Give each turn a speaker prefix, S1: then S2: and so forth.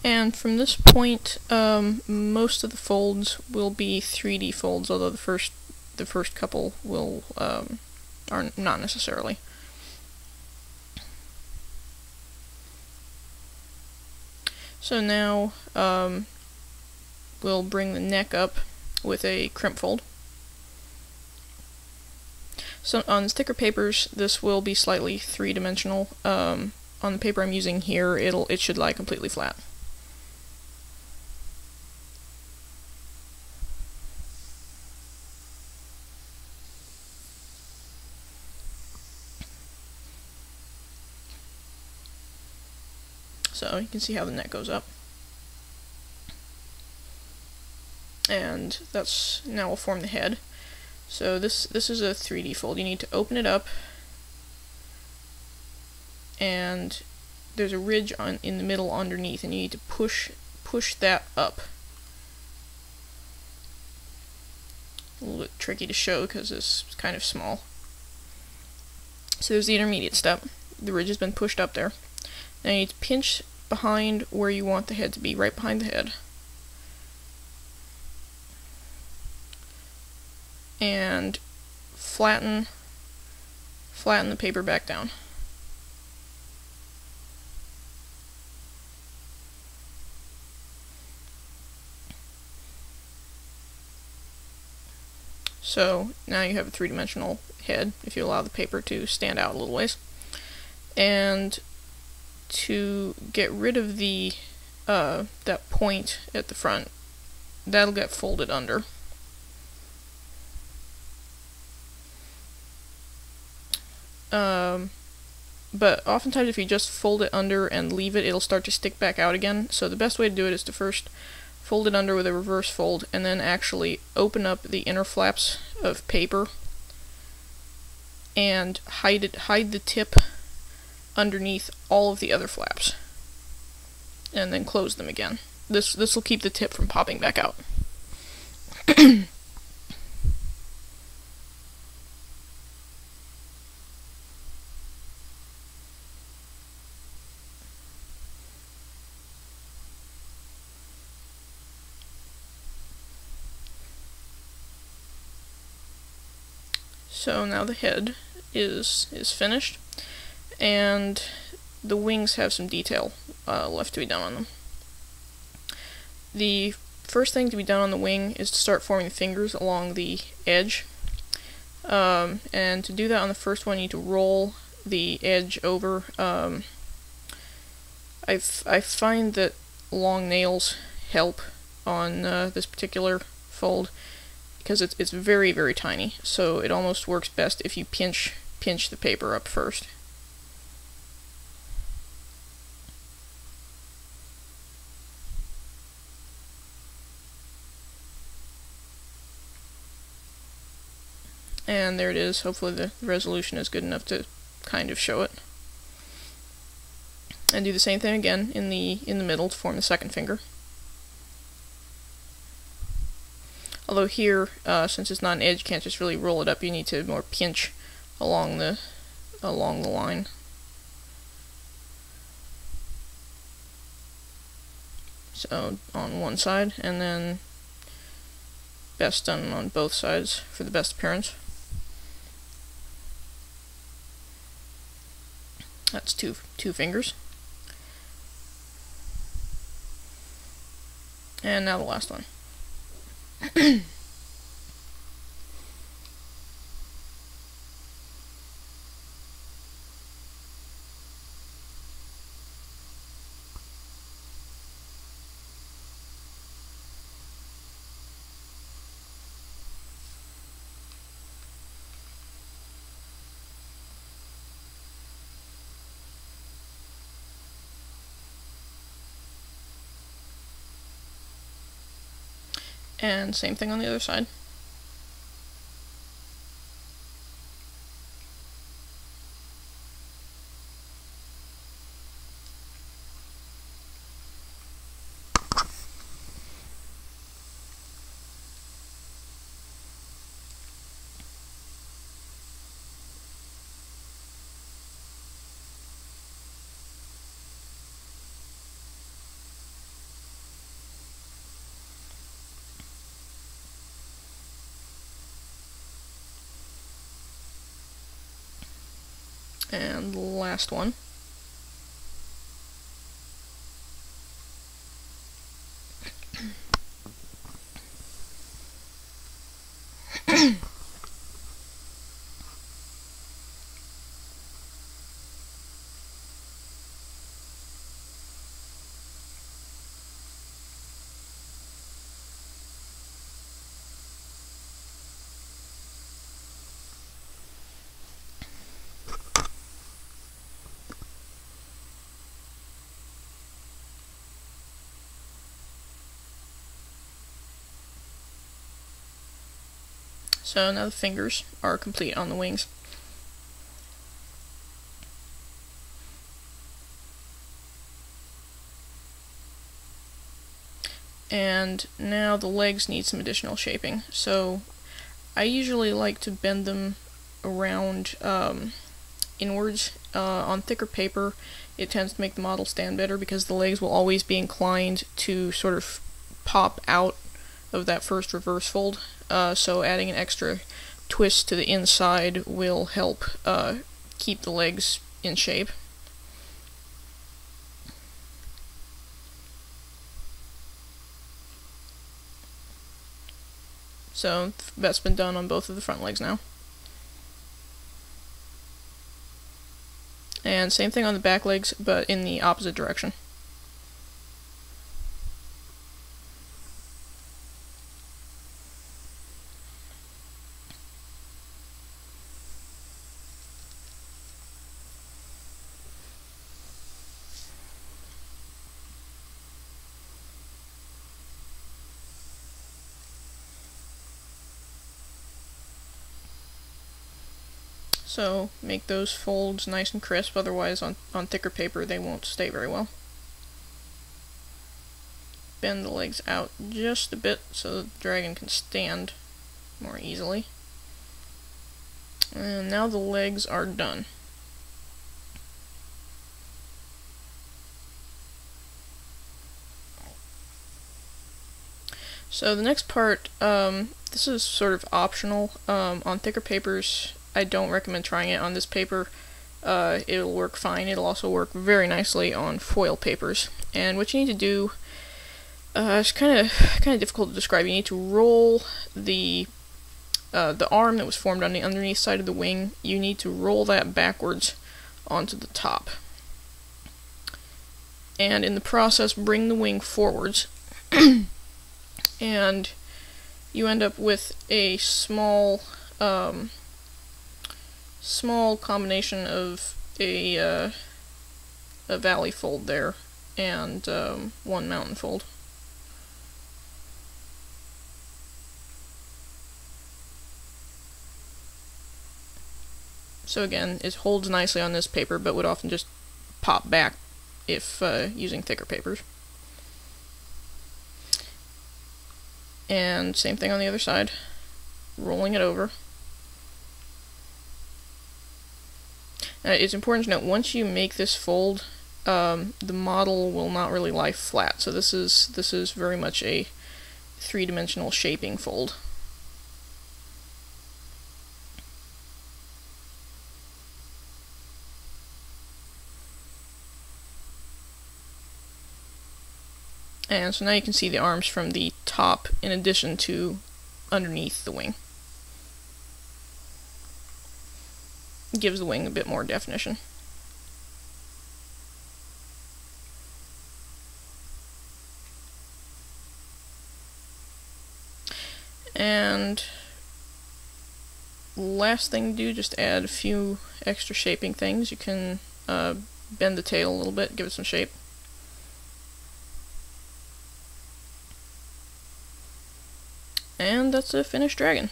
S1: And from this point, most of the folds will be 3D folds, although the first couple will are not necessarily. So now we'll bring the neck up with a crimp fold. So on the sticker papers, this will be slightly three-dimensional. On the paper I'm using here, it should lie completely flat. So you can see how the neck goes up. And that's now we'll form the head. So this is a 3D fold. You need to open it up, and there's a ridge in the middle underneath, and you need to push that up. A little bit tricky to show because it's kind of small. So there's the intermediate step. The ridge has been pushed up there. Now you need to pinch behind where you want the head to be, right behind the head. And flatten the paper back down. So now you have a three-dimensional head if you allow the paper to stand out a little ways. And to get rid of the that point at the front, that'll get folded under. But oftentimes if you just fold it under and leave it, it'll start to stick back out again. So the best way to do it is to first fold it under with a reverse fold, and then actually open up the inner flaps of paper and hide the tip underneath all of the other flaps, and then close them again. This will keep the tip from popping back out. So now the head is finished, and the wings have some detail left to be done on them. The first thing to be done on the wing is to start forming the fingers along the edge. And to do that on the first one, you need to roll the edge over. I find that long nails help on this particular fold, because it's very, very tiny, so it almost works best if you pinch the paper up first. And there it is. Hopefully the resolution is good enough to kind of show it. And do the same thing again in the middle to form the second finger. Although here, since it's not an edge, you can't just really roll it up. You need to more pinch along the line. So on one side, and then best done on both sides for the best appearance. That's two fingers. And now the last one. And same thing on the other side. And the last one. So now the fingers are complete on the wings. And now the legs need some additional shaping. So I usually like to bend them around inwards. On thicker paper, it tends to make the model stand better because the legs will always be inclined to sort of pop out of that first reverse fold. So adding an extra twist to the inside will help keep the legs in shape. So that's been done on both of the front legs now. And same thing on the back legs, but in the opposite direction. So make those folds nice and crisp, otherwise on thicker paper they won't stay very well. Bend the legs out just a bit so the dragon can stand more easily. And now the legs are done. So the next part, this is sort of optional. On thicker papers, I don't recommend trying it. On this paper, it'll work fine. It'll also work very nicely on foil papers. And what you need to do, it's kind of difficult to describe. You need to roll the arm that was formed on the underneath side of the wing. You need to roll that backwards onto the top. And in the process, bring the wing forwards. And you end up with a small combination of a valley fold there and one mountain fold. So again, it holds nicely on this paper, but would often just pop back if using thicker papers. And same thing on the other side, rolling it over. It's important to note, once you make this fold, the model will not really lie flat. So this is very much a three-dimensional shaping fold. And so now you can see the arms from the top in addition to underneath the wing. It gives the wing a bit more definition. And last thing to do, just add a few extra shaping things. You can bend the tail a little bit, give it some shape. And that's a finished dragon.